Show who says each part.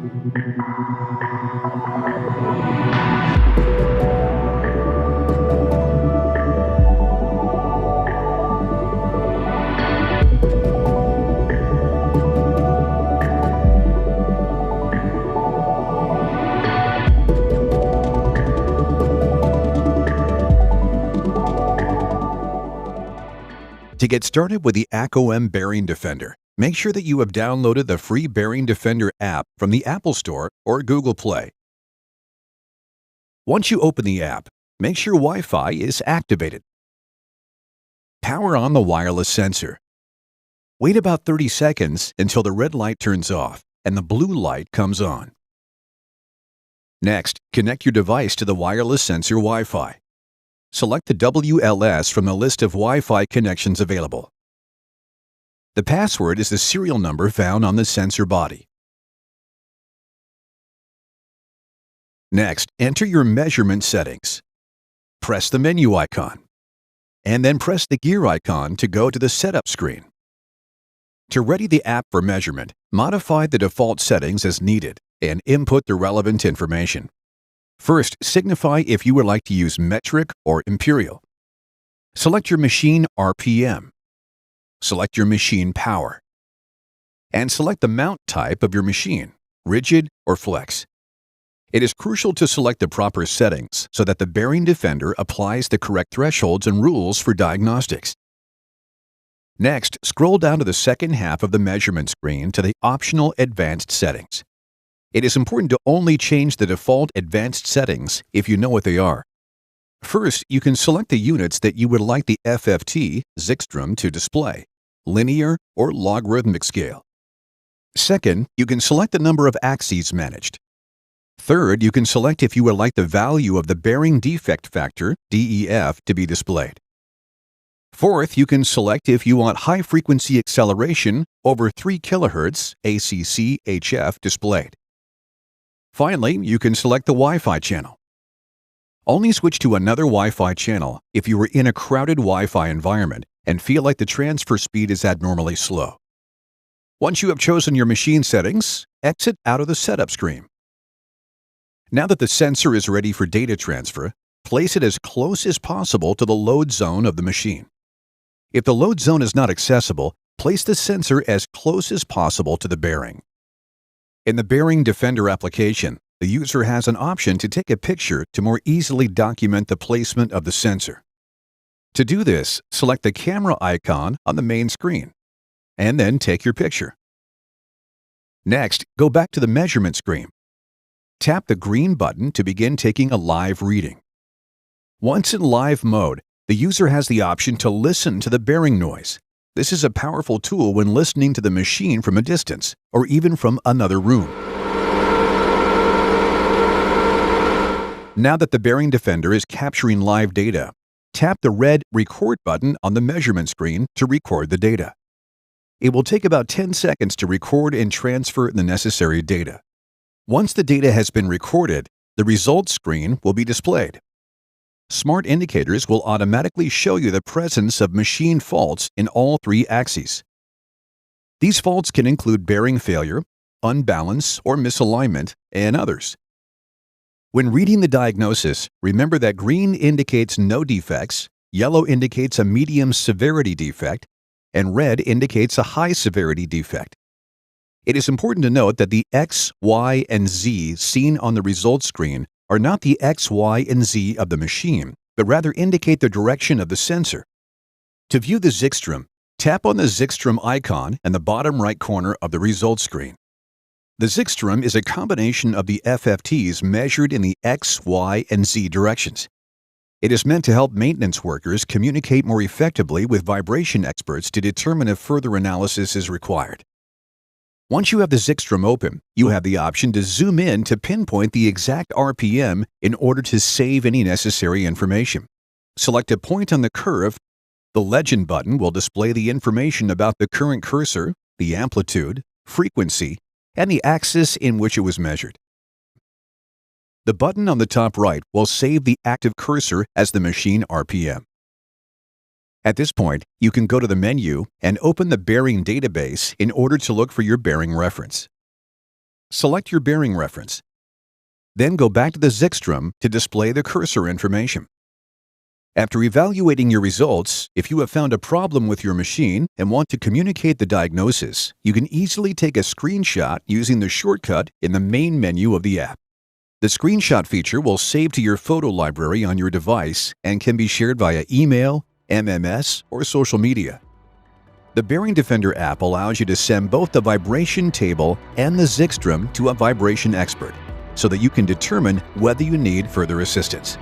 Speaker 1: To get started with the Acoem Bearing Defender, make sure that you have downloaded the free Bearing Defender app from the Apple Store or Google Play. Once you open the app, make sure Wi-Fi is activated. Power on the wireless sensor. Wait about 30 seconds until the red light turns off and the blue light comes on. Next, connect your device to the wireless sensor Wi-Fi. Select the WLS from the list of Wi-Fi connections available. The password is the serial number found on the sensor body. Next, enter your measurement settings. Press the menu icon, and then press the gear icon to go to the setup screen. To ready the app for measurement, modify the default settings as needed and input the relevant information. First, signify if you would like to use metric or imperial. Select your machine RPM. Select your machine power. And select the mount type of your machine, rigid or flex. It is crucial to select the proper settings so that the Bearing Defender applies the correct thresholds and rules for diagnostics. Next, scroll down to the second half of the measurement screen to the optional advanced settings. It is important to only change the default advanced settings if you know what they are. First, you can select the units that you would like the FFT, Zikstrom, to display, linear or logarithmic scale. Second, you can select the number of axes managed. Third, you can select if you would like the value of the bearing defect factor, DEF, to be displayed. Fourth, you can select if you want high-frequency acceleration over 3 kHz, ACC, HF, displayed. Finally, you can select the Wi-Fi channel. Only switch to another Wi-Fi channel if you are in a crowded Wi-Fi environment and feel like the transfer speed is abnormally slow. Once you have chosen your machine settings, exit out of the setup screen. Now that the sensor is ready for data transfer, place it as close as possible to the load zone of the machine. If the load zone is not accessible, place the sensor as close as possible to the bearing. In the Bearing Defender application, the user has an option to take a picture to more easily document the placement of the sensor. To do this, select the camera icon on the main screen, and then take your picture. Next, go back to the measurement screen. Tap the green button to begin taking a live reading. Once in live mode, the user has the option to listen to the bearing noise. This is a powerful tool when listening to the machine from a distance or even from another room. Now that the Bearing Defender is capturing live data, tap the red Record button on the measurement screen to record the data. It will take about 10 seconds to record and transfer the necessary data. Once the data has been recorded, the results screen will be displayed. Smart indicators will automatically show you the presence of machine faults in all 3 axes. These faults can include bearing failure, unbalance or misalignment, and others. When reading the diagnosis, remember that green indicates no defects, yellow indicates a medium severity defect, and red indicates a high severity defect. It is important to note that the X, Y, and Z seen on the results screen are not the X, Y, and Z of the machine, but rather indicate the direction of the sensor. To view the Zikstrom, tap on the Zikstrom icon in the bottom right corner of the results screen. The Zikstrom is a combination of the FFTs measured in the X, Y, and Z directions. It is meant to help maintenance workers communicate more effectively with vibration experts to determine if further analysis is required. Once you have the Zikstrom open, you have the option to zoom in to pinpoint the exact RPM in order to save any necessary information. Select a point on the curve. The Legend button will display the information about the current cursor, the amplitude, frequency, and the axis in which it was measured. The button on the top right will save the active cursor as the machine RPM. At this point, you can go to the menu and open the bearing database in order to look for your bearing reference. Select your bearing reference. Then go back to the Zixstrom to display the cursor information. After evaluating your results, if you have found a problem with your machine and want to communicate the diagnosis, you can easily take a screenshot using the shortcut in the main menu of the app. The screenshot feature will save to your photo library on your device and can be shared via email, MMS, or social media. The Bearing Defender app allows you to send both the vibration table and the Zixstrom to a vibration expert so that you can determine whether you need further assistance.